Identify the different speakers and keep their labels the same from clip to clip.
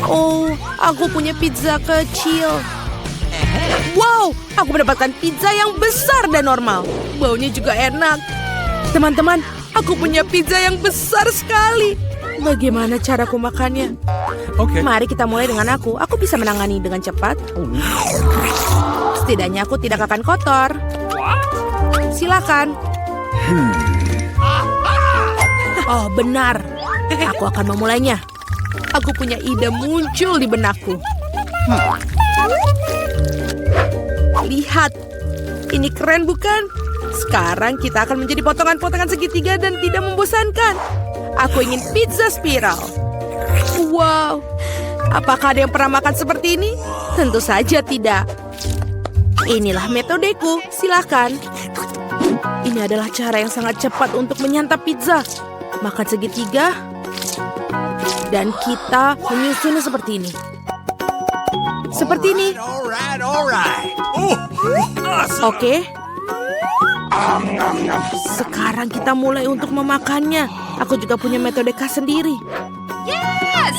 Speaker 1: Oh, aku punya pizza kecil. Wow, aku mendapatkan pizza yang besar dan normal. Baunya juga enak. Teman-teman, aku punya pizza yang besar sekali. Bagaimana caraku makannya?
Speaker 2: Oke.
Speaker 1: Mari kita mulai dengan aku. Aku bisa menangani dengan cepat. Setidaknya aku tidak akan kotor. Silakan. Oh, benar. Aku akan memulainya. Aku punya ide muncul di benakku. Lihat. Ini keren bukan? Sekarang kita akan menjadi potongan-potongan segitiga dan tidak membosankan. Aku ingin pizza spiral. Wow. Apakah ada yang pernah makan seperti ini? Tentu saja tidak. Inilah metodeku. Silakan. Ini adalah cara yang sangat cepat untuk menyantap pizza. Makan segitiga. Dan kita menyusunnya seperti ini. Seperti ini. Oke. Sekarang kita mulai untuk memakannya. Aku juga punya metode khas sendiri.
Speaker 3: Yes!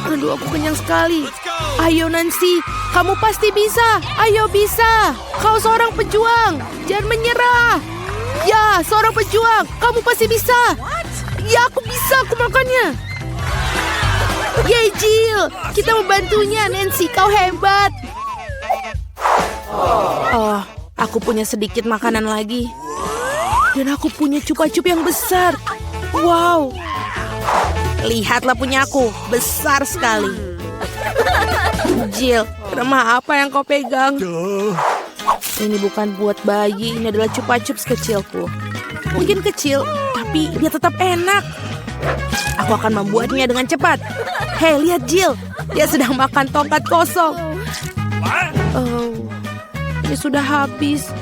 Speaker 1: Aduh, aku kenyang sekali. Ayo Nancy, kamu pasti bisa. Ayo bisa. Kau seorang pejuang. Jangan menyerah. Ya, seorang pejuang. Kamu pasti bisa. Ya, aku bisa. Aku makannya. Yeay, Jill. Kita membantunya, Nancy. Kau hebat. Oh, aku punya sedikit makanan lagi. Dan aku punya cupa-cup yang besar. Wow. Lihatlah punya aku. Besar sekali. Jill, remah apa yang kau pegang? Ini bukan buat bayi. Ini adalah cupa-cup kecilku. Mungkin kecil, tapi dia tetap enak. Aku akan membuatnya dengan cepat. Hei, lihat Jill. Dia sedang makan tongkat kosong. Oh, ini sudah habis.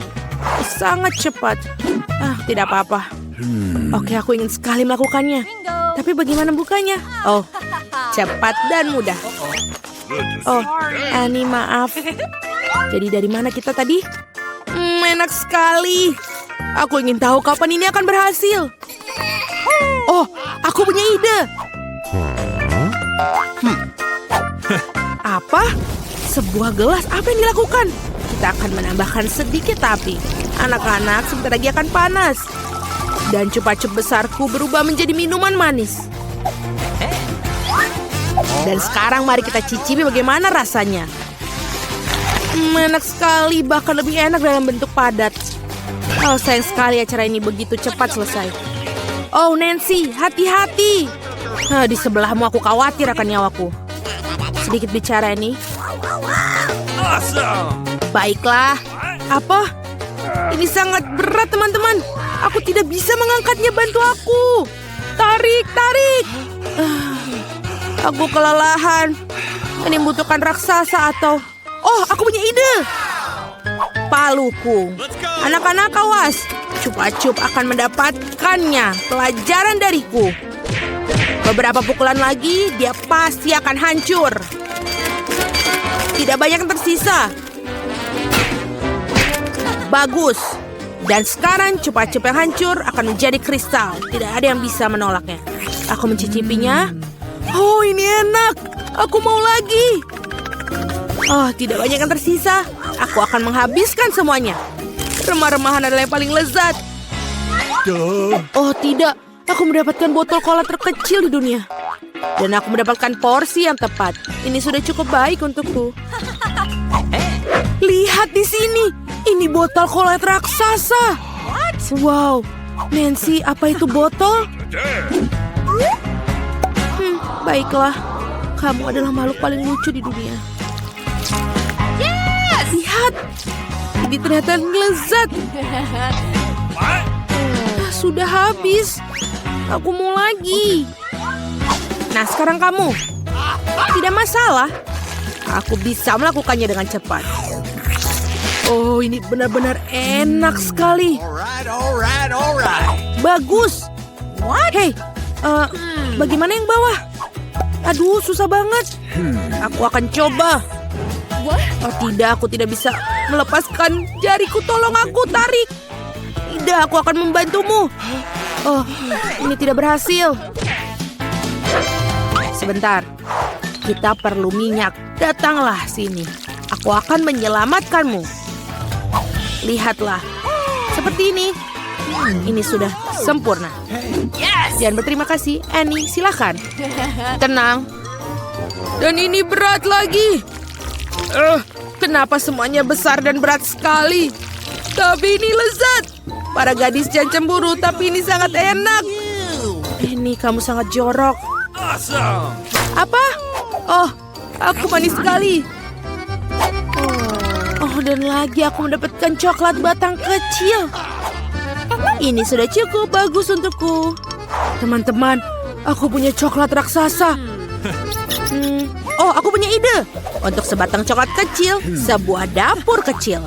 Speaker 1: Sangat cepat. Tidak apa-apa. Oke, aku ingin sekali melakukannya. Tapi bagaimana bukanya? Oh, cepat dan mudah. Oh, Annie, maaf. Jadi dari mana kita tadi? Enak sekali. Aku ingin tahu kapan ini akan berhasil. Oh, aku punya ide. Apa? Sebuah gelas, apa yang dilakukan? Kita akan menambahkan sedikit api. Anak-anak sebentar lagi akan panas. Dan cupa-cup besarku berubah menjadi minuman manis. Dan sekarang mari kita cicipi bagaimana rasanya. Enak sekali, bahkan lebih enak dalam bentuk padat. Oh, sayang sekali acara ini begitu cepat selesai. Oh, Nancy, hati-hati. Di sebelahmu aku khawatir akan nyawaku. Sedikit bicara ini. Baiklah. Apa? Ini sangat berat, teman-teman. Aku tidak bisa mengangkatnya, bantu aku. Tarik, tarik. Aku kelelahan. Ini membutuhkan raksasa atau... Oh, aku punya ide. Paluku. Anak-anak awas. Cupa-cup akan mendapatkannya. Pelajaran dariku. Beberapa pukulan lagi, dia pasti akan hancur. Tidak banyak yang tersisa. Bagus. Dan sekarang cupa-cup yang hancur akan menjadi kristal. Tidak ada yang bisa menolaknya. Aku mencicipinya. Oh, ini enak. Aku mau lagi. Oh, tidak banyak yang tersisa. Aku akan menghabiskan semuanya. Remah-remahan adalah yang paling lezat. Oh, tidak. Aku mendapatkan botol cola terkecil di dunia. Dan aku mendapatkan porsi yang tepat. Ini sudah cukup baik untukku. Lihat di sini. Ini botol cola raksasa. Wow. Nancy, apa itu botol? Baiklah. Kamu adalah makhluk paling lucu di dunia.
Speaker 3: Yes!
Speaker 1: Lihat. Ini ternyata lezat. Sudah habis. Aku mau lagi. Nah, sekarang kamu. Tidak masalah. Aku bisa melakukannya dengan cepat. Oh, ini benar-benar enak sekali. Bagus. Hei, bagaimana yang bawah? Aduh, susah banget. Aku akan coba. Oh tidak, aku tidak bisa melepaskan jariku. Tolong aku, tarik. Tidak, aku akan membantumu. Oh, ini tidak berhasil. Sebentar. Kita perlu minyak. Datanglah sini. Aku akan menyelamatkanmu. Lihatlah. Seperti ini. Ini sudah sempurna.
Speaker 3: Yes!
Speaker 1: Jangan berterima kasih. Annie, silakan. Tenang. Dan ini berat lagi. Kenapa semuanya besar dan berat sekali? Tapi ini lezat. Para gadis jangan cemburu, tapi ini sangat enak. Ini kamu sangat jorok.
Speaker 2: Awesome!
Speaker 1: Apa? Oh, aku manis sekali. Oh, dan lagi aku mendapatkan coklat batang kecil. Ini sudah cukup bagus untukku. Teman-teman, aku punya coklat raksasa. Oh, aku punya ide. Untuk sebatang coklat kecil, sebuah dapur kecil.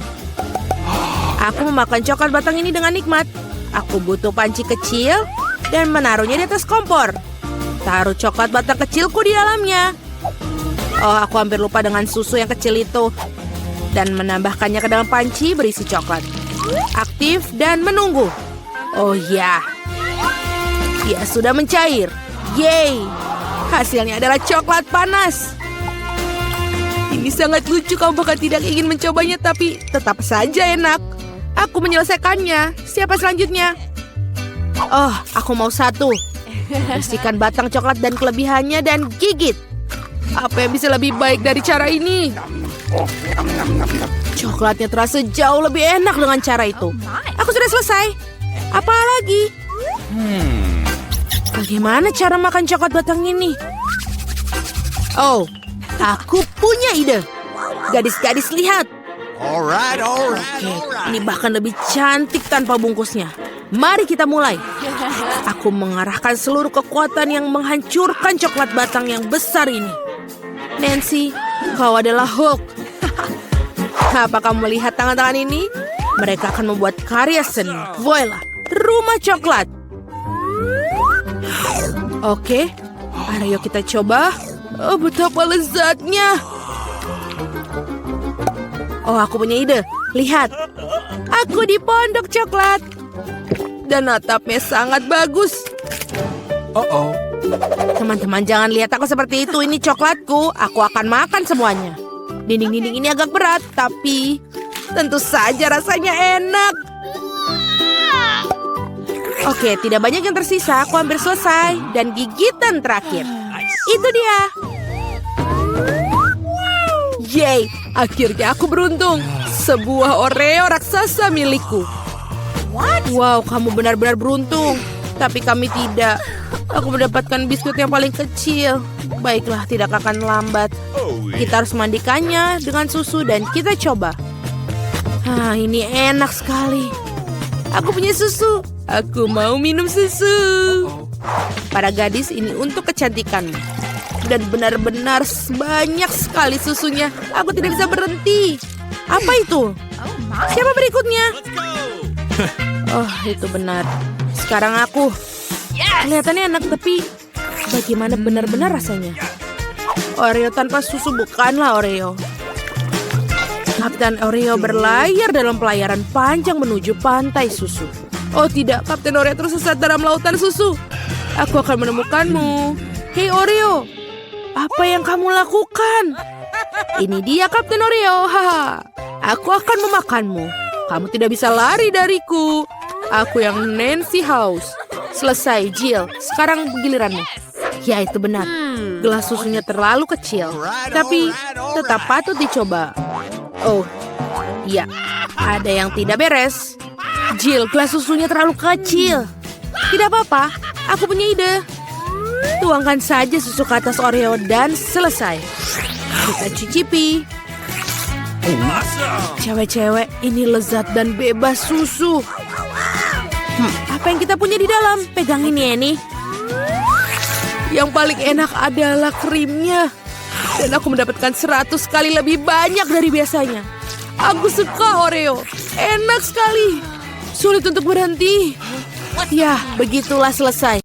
Speaker 1: Aku memakan coklat batang ini dengan nikmat. Aku butuh panci kecil dan menaruhnya di atas kompor. Taruh coklat batang kecilku di dalamnya. Oh, aku hampir lupa dengan susu yang kecil itu. Dan menambahkannya ke dalam panci berisi coklat. Aktif dan menunggu. Oh ya. Dia sudah mencair. Yeay. Hasilnya adalah coklat panas. Ini sangat lucu, kamu bahkan tidak ingin mencobanya, tapi tetap saja enak. Aku menyelesaikannya. Siapa selanjutnya? Oh, aku mau satu. Bersihkan batang coklat dan kelebihannya dan gigit. Apa yang bisa lebih baik dari cara ini? Coklatnya terasa jauh lebih enak dengan cara itu. Aku sudah selesai. Apa lagi? Bagaimana cara makan coklat batang ini? Oh, aku punya ide. Gadis-gadis, lihat.
Speaker 2: Alright.
Speaker 1: Ini bahkan lebih cantik tanpa bungkusnya. Mari kita mulai. Aku mengarahkan seluruh kekuatan yang menghancurkan coklat batang yang besar ini. Nancy, kau adalah Hulk. Apa kamu melihat tangan-tangan ini? Mereka akan membuat karya seni. Voila, rumah coklat. Oke, ayo kita coba. Oh, betapa lezatnya. Oh, aku punya ide. Lihat, aku di pondok coklat. Dan atapnya sangat bagus.
Speaker 2: Uh-oh.
Speaker 1: Teman-teman, jangan lihat aku seperti itu. Ini coklatku. Aku akan makan semuanya. Dinding-dinding ini agak berat, tapi tentu saja rasanya enak. Oke, tidak banyak yang tersisa. Aku hampir selesai. Dan gigitan terakhir. Itu dia. Yeay, akhirnya aku beruntung. Sebuah Oreo raksasa milikku. Wow, kamu benar-benar beruntung. Tapi kami tidak. Aku mendapatkan biskuit yang paling kecil. Baiklah, tidak akan lambat. Kita harus mandikannya dengan susu dan kita coba. Ini enak sekali. Aku punya susu. Aku mau minum susu. Para gadis, ini untuk kecantikanmu. Dan benar-benar banyak sekali susunya. Aku tidak bisa berhenti. Apa itu? Siapa berikutnya? Oh, itu benar. Sekarang aku. Kelihatannya enak, tapi bagaimana benar-benar rasanya? Oreo tanpa susu bukanlah Oreo. Kapten Oreo berlayar dalam pelayaran panjang menuju pantai susu. Oh tidak, Kapten Oreo tersesat dalam lautan susu. Aku akan menemukanmu. Hei Oreo, apa yang kamu lakukan? Ini dia Kapten Oreo. Haha. Aku akan memakanmu. Kamu tidak bisa lari dariku. Aku yang Nancy House. Selesai, Jill. Sekarang giliranmu. Ya, itu benar. Gelas susunya terlalu kecil. Tapi tetap patut dicoba. Oh, iya. Ada yang tidak beres. Jill, gelas susunya terlalu kecil. Tidak apa-apa. Aku punya ide. Tuangkan saja susu ke atas Oreo dan selesai. Kita cicipi. Cewek-cewek, ini lezat dan bebas susu. Apa yang kita punya di dalam? Pegang ini, Annie. Yang paling enak adalah krimnya. Dan aku mendapatkan 100 kali lebih banyak dari biasanya. Aku suka Oreo. Enak sekali. Sulit untuk berhenti. Ya, begitulah selesai.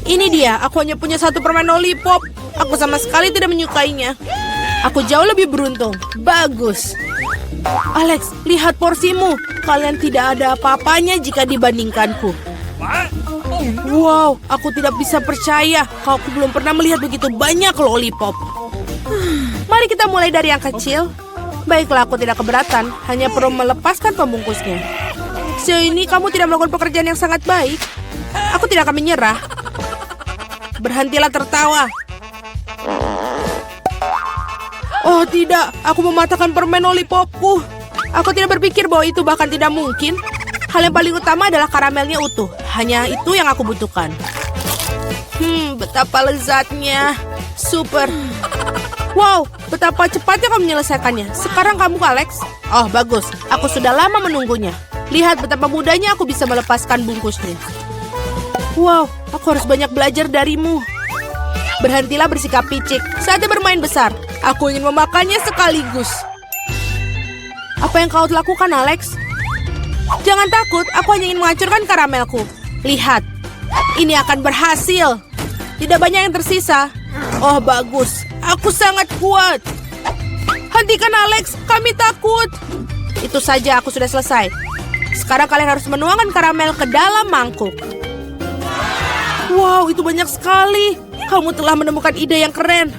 Speaker 1: Ini dia, aku hanya punya satu permen lollipop. Aku sama sekali tidak menyukainya. Aku jauh lebih beruntung. Bagus. Alex, lihat porsimu. Kalian tidak ada apa-apanya jika dibandingkanku. Wow, aku tidak bisa percaya kalau aku belum pernah melihat begitu banyak lollipop. Mari kita mulai dari yang kecil. Baiklah, aku tidak keberatan. Hanya perlu melepaskan pembungkusnya. Sejauh ini kamu tidak melakukan pekerjaan yang sangat baik. Aku tidak akan menyerah. Berhentilah tertawa. Oh tidak, aku mematahkan permen lollipopku. Aku tidak berpikir bahwa itu bahkan tidak mungkin. Hal yang paling utama adalah karamelnya utuh. Hanya itu yang aku butuhkan. Betapa lezatnya. Super. Wow, betapa cepatnya kamu menyelesaikannya. Sekarang kamu, Alex. Oh, bagus. Aku sudah lama menunggunya. Lihat betapa mudahnya aku bisa melepaskan bungkusnya. Wow, aku harus banyak belajar darimu. Berhentilah bersikap picik. Saatnya bermain besar. Aku ingin memakannya sekaligus. Apa yang kau lakukan, Alex? Jangan takut, aku hanya ingin menghancurkan karamelku. Lihat, ini akan berhasil. Tidak banyak yang tersisa. Oh, bagus. Aku sangat kuat. Hentikan, Alex. Kami takut. Itu saja, aku sudah selesai. Sekarang kalian harus menuangkan karamel ke dalam mangkuk. Wow, itu banyak sekali. Kamu telah menemukan ide yang keren.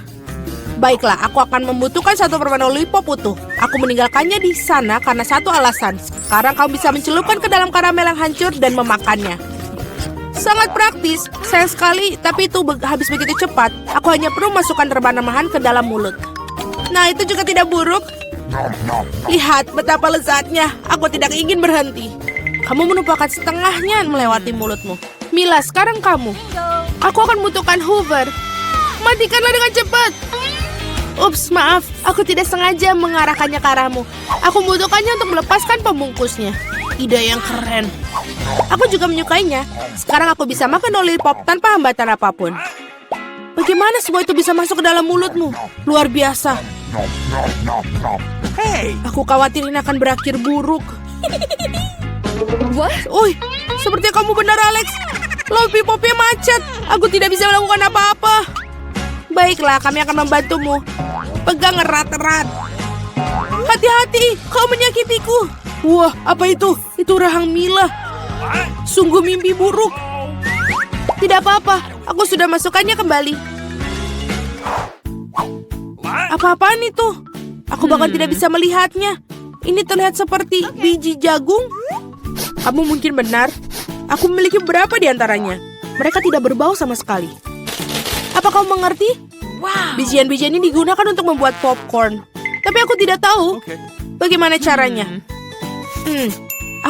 Speaker 1: Baiklah, aku akan membutuhkan satu permen lollipop utuh. Aku meninggalkannya di sana karena satu alasan. Sekarang kamu bisa mencelupkan ke dalam karamel yang hancur dan memakannya. Sangat praktis, sayang sekali, tapi itu habis begitu cepat. Aku hanya perlu masukkan remahan ke dalam mulut. Nah, itu juga tidak buruk. Lihat betapa lezatnya. Aku tidak ingin berhenti. Kamu menumpahkan setengahnya melewati mulutmu. Mila, sekarang kamu. Aku akan membutuhkan Hoover. Matikanlah dengan cepat. Ups, maaf. Aku tidak sengaja mengarahkannya ke arahmu. Aku membutuhkannya untuk melepaskan pembungkusnya. Ide yang keren. Aku juga menyukainya. Sekarang aku bisa makan lollipop tanpa hambatan apapun. Bagaimana semua itu bisa masuk ke dalam mulutmu? Luar biasa.
Speaker 2: Hey!
Speaker 1: Aku khawatir ini akan berakhir buruk.
Speaker 3: What?
Speaker 1: Oi, sepertinya kamu benar, Alex. Lollipopnya macet. Aku tidak bisa melakukan apa-apa. Baiklah, kami akan membantumu. Pegang erat-erat. Hati-hati, kau menyakitiku. Wah, apa itu? Itu rahang Mila. Sungguh mimpi buruk. Tidak apa-apa, aku sudah masukkannya kembali. Apa-apaan itu? Aku bahkan tidak bisa melihatnya. Ini terlihat seperti biji jagung. Kamu mungkin benar. Aku memiliki beberapa di antaranya. Mereka tidak berbau sama sekali. Apa kau mengerti?
Speaker 3: Wow.
Speaker 1: Bijian-bijian ini digunakan untuk membuat popcorn. Tapi aku tidak tahu bagaimana caranya.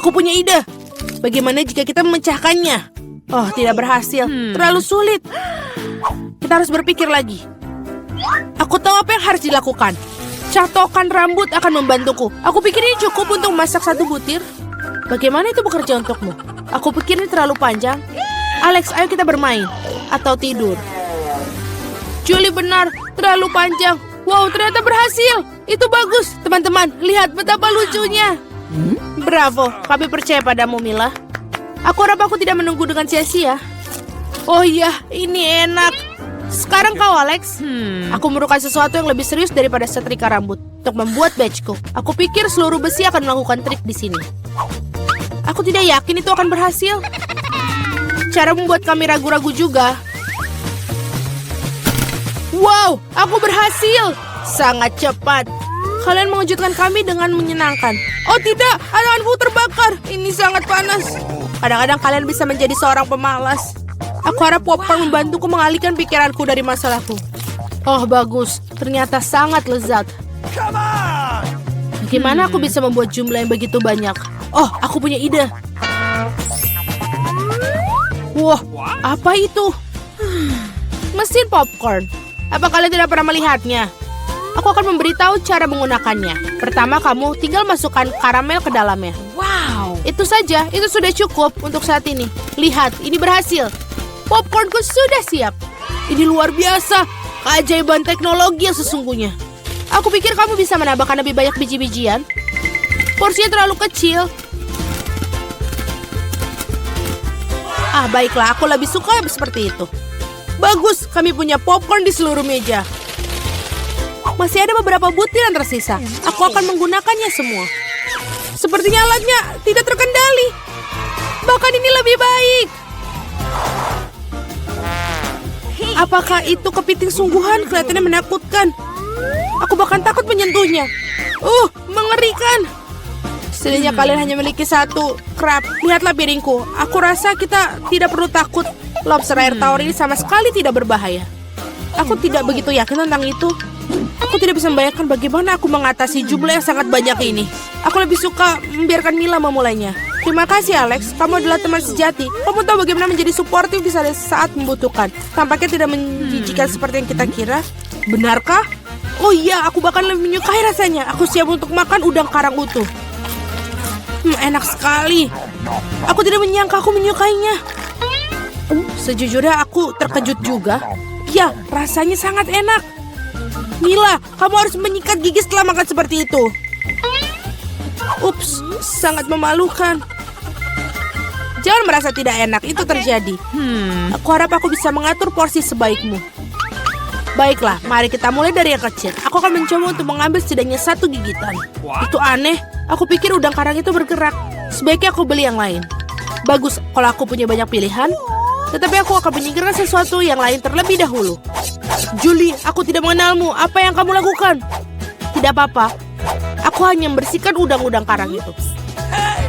Speaker 1: Aku punya ide. Bagaimana jika kita memecahkannya? Oh, tidak berhasil. Terlalu sulit. Kita harus berpikir lagi. Aku tahu apa yang harus dilakukan. Catokan rambut akan membantuku. Aku pikir ini cukup untuk memasak satu butir. Bagaimana itu bekerja untukmu? Aku pikir ini terlalu panjang. Alex, ayo kita bermain. Atau tidur. Julie benar, terlalu panjang. Wow, ternyata berhasil. Itu bagus. Teman-teman, lihat betapa lucunya. Bravo, kami percaya padamu, Mila. Aku harap aku tidak menunggu dengan sia-sia. Oh iya, ini enak. Sekarang kau, Alex. Aku memerlukan sesuatu yang lebih serius daripada setrika rambut untuk membuat badgeku. Aku pikir seluruh besi akan melakukan trik di sini. Aku tidak yakin itu akan berhasil. Cara membuat kami ragu-ragu juga. Wow, aku berhasil. Sangat cepat. Kalian mengejutkan kami dengan menyenangkan. Oh tidak, tanganku terbakar. Ini sangat panas. Kadang-kadang kalian bisa menjadi seorang pemalas. Aku harap popcorn membantuku mengalihkan pikiranku dari masalahku. Oh, bagus. Ternyata sangat lezat.
Speaker 2: Come on!
Speaker 1: Bagaimana aku bisa membuat jumlah yang begitu banyak? Oh, aku punya ide. Wah, apa itu? Mesin popcorn. Apa kalian tidak pernah melihatnya? Aku akan memberitahu cara menggunakannya. Pertama, kamu tinggal masukkan karamel ke dalamnya.
Speaker 3: Wow.
Speaker 1: Itu saja, itu sudah cukup untuk saat ini. Lihat, ini berhasil. Popcornku sudah siap. Ini luar biasa. Keajaiban teknologi yang sesungguhnya. Aku pikir kamu bisa menambahkan lebih banyak biji-bijian. Porsinya terlalu kecil. Ah, baiklah, aku lebih suka seperti itu. Bagus, kami punya popcorn di seluruh meja. Masih ada beberapa butir yang tersisa. Aku akan menggunakannya semua. Sepertinya alatnya tidak terkendali. Bahkan ini lebih baik. Apakah itu kepiting sungguhan? Kelihatannya menakutkan. Aku bahkan takut menyentuhnya. Mengerikan. Setidaknya kalian hanya memiliki satu crab. Lihatlah piringku. Aku rasa kita tidak perlu takut. Lobster air tawar ini sama sekali tidak berbahaya. Aku tidak begitu yakin tentang itu. Aku tidak bisa membayangkan bagaimana aku mengatasi jumlah yang sangat banyak ini. Aku lebih suka membiarkan Mila memulainya. Terima kasih Alex, kamu adalah teman sejati. Kamu tahu bagaimana menjadi suportif di saat membutuhkan. Tampaknya tidak menjijikan seperti yang kita kira. Benarkah? Oh iya, aku bahkan lebih menyukai rasanya. Aku siap untuk makan udang karang utuh. Enak sekali. Aku tidak menyangka aku menyukainya. Sejujurnya aku terkejut juga. Ya, rasanya sangat enak. Mila, kamu harus menyikat gigi setelah makan seperti itu. Ups, sangat memalukan. Jangan merasa tidak enak, itu terjadi. Aku harap aku bisa mengatur porsi sebaikmu. Baiklah, mari kita mulai dari yang kecil. Aku akan mencoba untuk mengambil setidaknya 1 gigitan. Itu aneh, aku pikir udang karang itu bergerak. Sebaiknya aku beli yang lain. Bagus, kalau aku punya banyak pilihan. Tetapi aku akan menyingkirkan sesuatu yang lain terlebih dahulu. Julie, aku tidak mengenalmu. Apa yang kamu lakukan? Tidak apa-apa. Aku hanya membersihkan udang-udang karang itu.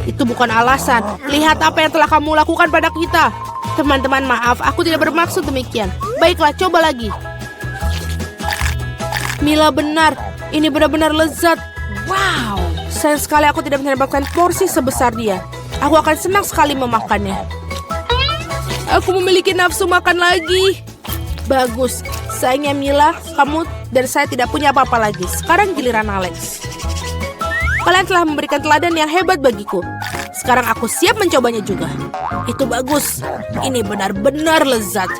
Speaker 1: Itu bukan alasan. Lihat apa yang telah kamu lakukan pada kita. Teman-teman, maaf. Aku tidak bermaksud demikian. Baiklah, coba lagi. Mila benar. Ini benar-benar lezat. Wow. Sayang sekali aku tidak mendapatkan porsi sebesar dia. Aku akan senang sekali memakannya. Aku memiliki nafsu makan lagi. Bagus. Sayangnya Mila, kamu dan saya tidak punya apa-apa lagi. Sekarang giliran Alex. Kalian telah memberikan teladan yang hebat bagiku. Sekarang aku siap mencobanya juga. Itu bagus. Ini benar-benar lezat.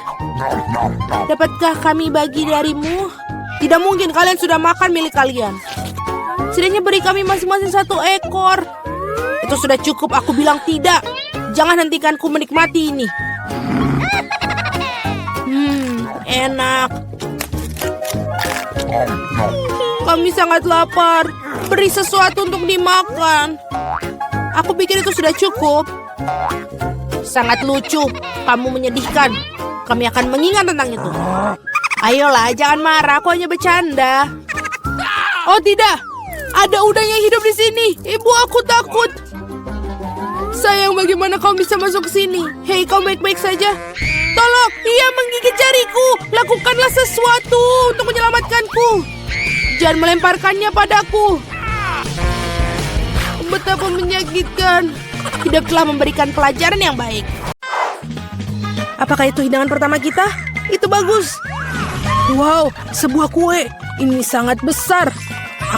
Speaker 1: Dapatkah kami bagi darimu? Tidak mungkin, kalian sudah makan milik kalian. Setidaknya beri kami masing-masing 1 ekor. Itu sudah cukup, aku bilang tidak. Jangan hentikanku menikmati ini. Enak. Kami sangat lapar. Beri sesuatu untuk dimakan. Aku pikir itu sudah cukup. Sangat lucu. Kamu menyedihkan. Kami akan mengingat tentang itu. Ayolah, jangan marah. Aku hanya bercanda. Oh tidak. Ada udang yang hidup di sini. Ibu, aku takut. Sayang, bagaimana kamu bisa masuk ke sini? Hei, kamu baik-baik saja? Tolong, ia menggigit jariku. Lakukanlah sesuatu untuk menyelamatkanku. Jangan melemparkannya padaku. Betapa menyakitkan. Hidup telah memberikan pelajaran yang baik. Apakah itu hidangan pertama kita? Itu bagus. Wow, sebuah kue. Ini sangat besar.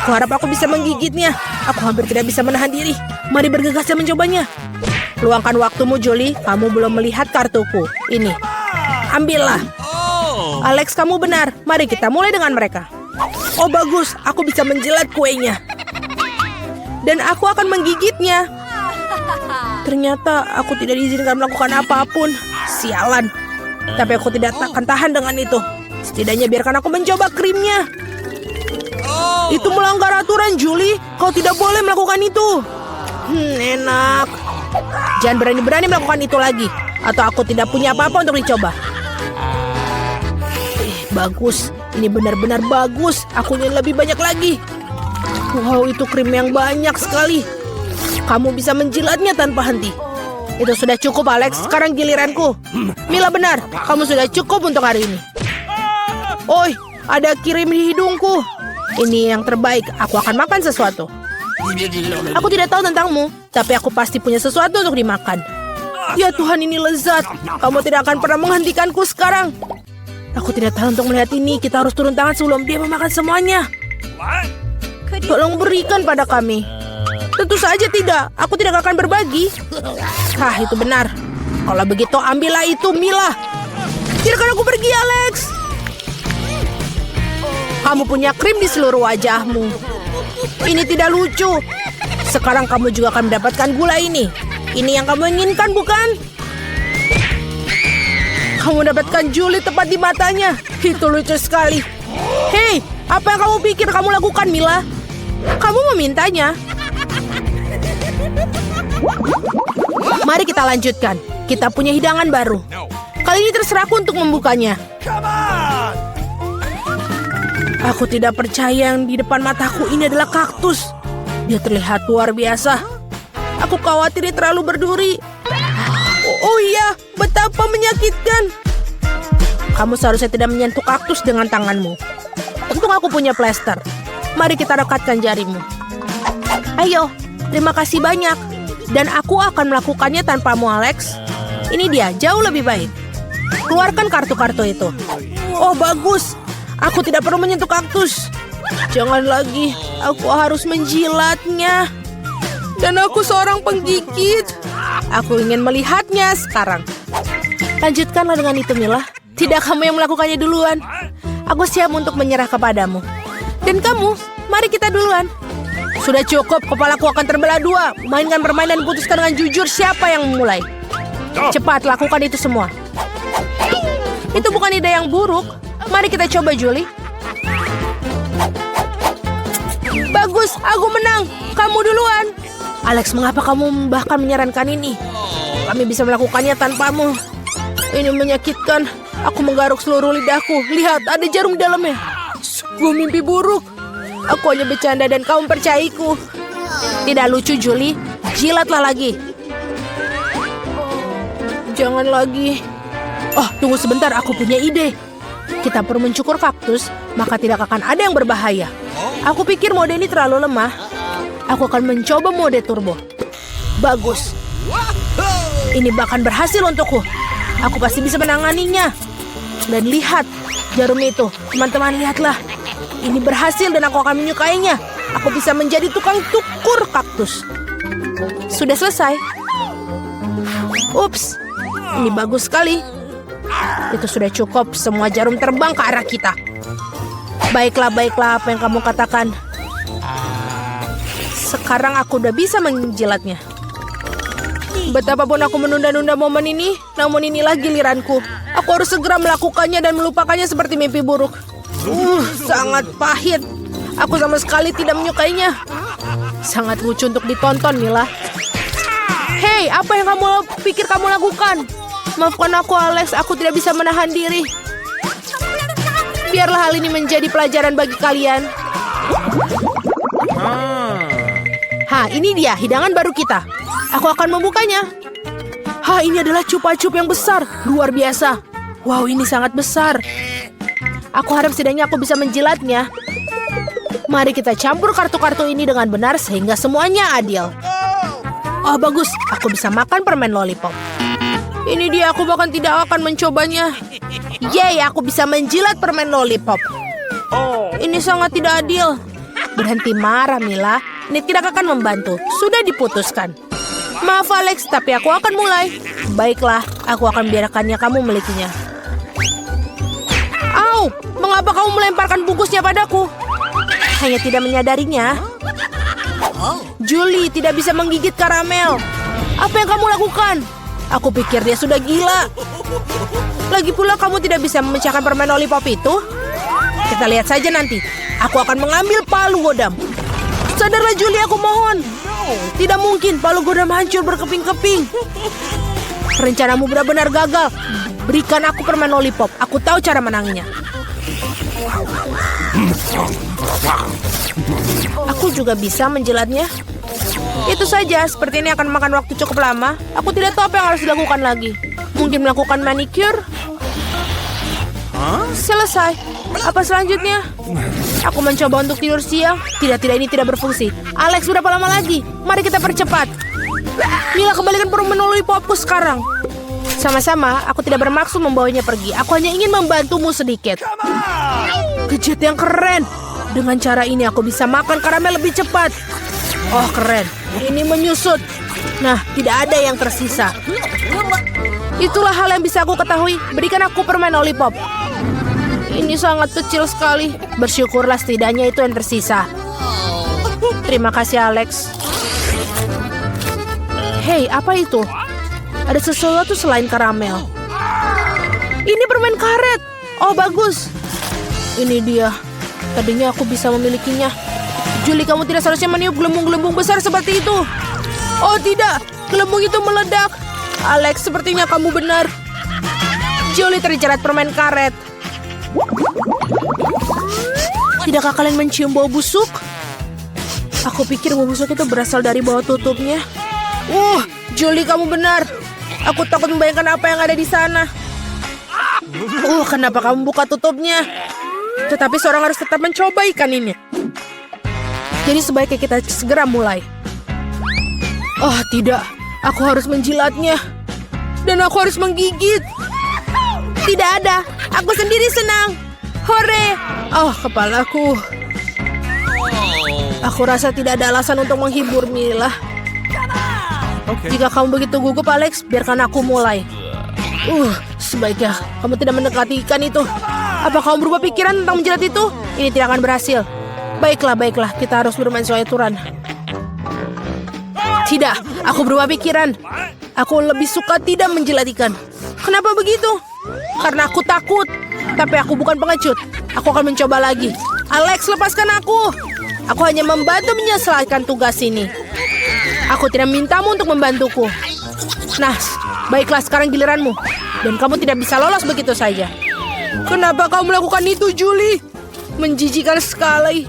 Speaker 1: Aku harap aku bisa menggigitnya. Aku hampir tidak bisa menahan diri. Mari bergegas dan mencobanya. Luangkan waktumu, Julie. Kamu belum melihat kartuku. Ini. Ambillah. Alex, kamu benar. Mari kita mulai dengan mereka. Oh, bagus. Aku bisa menjilat kuenya. Dan aku akan menggigitnya. Ternyata aku tidak diizinkan melakukan apapun. Sialan. Tapi aku tidak akan tahan dengan itu. Setidaknya biarkan aku mencoba krimnya. Itu melanggar aturan, Julie. Kau tidak boleh melakukan itu. Enak. Jangan berani-berani melakukan itu lagi. Atau aku tidak punya apa-apa untuk dicoba. Bagus. Ini benar-benar bagus. Aku ingin lebih banyak lagi. Wow, itu krim yang banyak sekali. Kamu bisa menjilatnya tanpa henti. Itu sudah cukup, Alex. Sekarang giliranku. Mila benar. Kamu sudah cukup untuk hari ini. Oi, ada kirim di hidungku. Ini yang terbaik. Aku akan makan sesuatu. Aku tidak tahu tentangmu, tapi aku pasti punya sesuatu untuk dimakan. Ya Tuhan, ini lezat. Kamu tidak akan pernah menghentikanku sekarang. Aku tidak tahan untuk melihat ini. Kita harus turun tangan sebelum dia memakan semuanya. Tolong berikan pada kami. Tentu saja tidak. Aku tidak akan berbagi. Hah, itu benar. Kalau begitu, ambillah itu, Mila. Biarkan aku pergi, Alex. Kamu punya krim di seluruh wajahmu. Ini tidak lucu. Sekarang kamu juga akan mendapatkan gula ini. Ini yang kamu inginkan, bukan? Kamu mendapatkan Julie tepat di matanya. Itu lucu sekali. Hei, apa yang kamu pikir kamu lakukan, Mila? Kamu memintanya. Mari kita lanjutkan. Kita punya hidangan baru. Kali ini terserahku untuk membukanya.
Speaker 2: Come on!
Speaker 1: Aku tidak percaya yang di depan mataku ini adalah kaktus. Dia terlihat luar biasa. Aku khawatir dia terlalu berduri. Oh iya, betapa menyakitkan. Kamu seharusnya tidak menyentuh kaktus dengan tanganmu. Untung aku punya plester. Mari kita rekatkan jarimu. Ayo, terima kasih banyak. Dan aku akan melakukannya tanpamu, Alex. Ini dia, jauh lebih baik. Keluarkan kartu-kartu itu. Oh, bagus. Aku tidak perlu menyentuh kaktus. Jangan lagi, aku harus menjilatnya. Dan aku seorang penggigit. Aku ingin melihatnya sekarang. Lanjutkanlah dengan itu, Mila. Tidak kamu yang melakukannya duluan. Aku siap untuk menyerah kepadamu. Dan kamu, mari kita duluan. Sudah cukup, kepalaku akan terbelah dua. Mainkan permainan dan putuskan dengan jujur siapa yang memulai. Cepat, lakukan itu semua. Itu bukan ide yang buruk. Mari kita coba, Julie. Bagus, aku menang. Kamu duluan. Alex, mengapa kamu bahkan menyarankan ini? Kami bisa melakukannya tanpamu. Ini menyakitkan. Aku menggaruk seluruh lidahku. Lihat, ada jarum di dalamnya. Sungguh mimpi buruk. Aku hanya bercanda dan kamu percayaiku. Tidak lucu, Julie. Jilatlah lagi. Jangan lagi. Oh, tunggu sebentar. Aku punya ide. Kita perlu mencukur kaktus, maka tidak akan ada yang berbahaya. Aku pikir mode ini terlalu lemah. Aku akan mencoba mode turbo. Bagus. Ini bahkan berhasil untukku. Aku pasti bisa menanganinya. Dan lihat, jarum itu. Teman-teman, lihatlah. Ini berhasil dan aku akan menyukainya. Aku bisa menjadi tukang cukur kaktus. Sudah selesai. Ups, ini bagus sekali. Itu sudah cukup, semua jarum terbang ke arah kita. Baiklah, apa yang kamu katakan. Sekarang aku udah bisa menjilatnya. Betapapun aku menunda-nunda momen ini, namun inilah giliranku. Aku harus segera melakukannya dan melupakannya seperti mimpi buruk. Sangat pahit. Aku sama sekali tidak menyukainya. Sangat lucu untuk ditonton, Mila. Hei, apa yang kamu pikir kamu lakukan? Maafkan aku, Alex. Aku tidak bisa menahan diri. Biarlah hal ini menjadi pelajaran bagi kalian. Ini dia hidangan baru kita. Aku akan membukanya. Ini adalah cupa-cup yang besar. Luar biasa. Wow, ini sangat besar. Aku harap setidaknya aku bisa menjilatnya. Mari kita campur kartu-kartu ini dengan benar sehingga semuanya adil. Oh, bagus. Aku bisa makan permen lollipop. Ini dia, aku bahkan tidak akan mencobanya. Yeay, aku bisa menjilat permen lollipop. Ini sangat tidak adil. Berhenti marah, Mila. Ini tidak akan membantu. Sudah diputuskan. Maaf, Alex, tapi aku akan mulai. Baiklah, aku akan biarkannya kamu memilikinya. Au, mengapa kamu melemparkan bungkusnya padaku? Hanya tidak menyadarinya. Julie tidak bisa menggigit karamel. Apa yang kamu lakukan? Aku pikir dia sudah gila. Lagi pula kamu tidak bisa memecahkan permen lollipop itu. Kita lihat saja nanti. Aku akan mengambil palu godam. Sadarlah, Julie, aku mohon. Tidak mungkin palu godam hancur berkeping-keping. Rencanamu benar-benar gagal. Berikan aku permen lollipop. Aku tahu cara menangnya. Aku juga bisa menjilatnya. Itu saja, seperti ini akan memakan waktu cukup lama. Aku tidak tahu apa yang harus dilakukan lagi. Mungkin melakukan manicure. Selesai. Apa selanjutnya? Aku mencoba untuk tidur siang. Tidak, ini tidak berfungsi. Alex, berapa lama lagi? Mari kita percepat. Mila, kembalikan permen lollipopku sekarang. Sama-sama, aku tidak bermaksud membawanya pergi. Aku hanya ingin membantumu sedikit. Gadget yang keren. Dengan cara ini aku bisa makan karamel lebih cepat. Oh, keren. Ini menyusut. Nah, tidak ada yang tersisa. Itulah hal yang bisa aku ketahui. Berikan aku permen lollipop. Ini sangat kecil sekali. Bersyukurlah setidaknya itu yang tersisa. Terima kasih, Alex. Hei, apa itu? Ada sesuatu selain karamel. Ini permen karet. Oh, bagus. Ini dia. Tadinya aku bisa memilikinya. Julie, kamu tidak seharusnya meniup gelembung-gelembung besar seperti itu. Oh, tidak. Gelembung itu meledak. Alex, sepertinya kamu benar. Julie terjerat permen karet. Tidakkah kalian mencium bau busuk? Aku pikir bau busuk itu berasal dari bawah tutupnya. Julie, kamu benar. Aku takut membayangkan apa yang ada di sana. Kenapa kamu buka tutupnya? Tetapi seorang harus tetap mencoba ikan ini. Jadi sebaiknya kita segera mulai. Tidak. Aku harus menjilatnya. Dan aku harus menggigit. Tidak ada. Aku sendiri senang. Hore! Kepalaku. Aku rasa tidak ada alasan untuk menghibur Mila. Jika kamu begitu gugup, Alex, biarkan aku mulai. Sebaiknya kamu tidak mendekati ikan itu. Apa kamu berubah pikiran tentang menjilat itu? Ini tidak akan berhasil. Baiklah, kita harus bermain sesuai aturan. Tidak, aku berubah pikiran. Aku lebih suka tidak menjilat ikan. Kenapa begitu? Karena aku takut. Tapi aku bukan pengecut. Aku akan mencoba lagi. Alex, lepaskan aku. Aku hanya membantu menyelesaikan tugas ini. Aku tidak mintamu untuk membantuku. Nah, baiklah, sekarang giliranmu. Dan kamu tidak bisa lolos begitu saja. Kenapa kamu melakukan itu, Julie? Menjijikan sekali.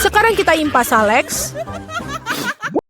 Speaker 1: Sekarang kita impas, Alex.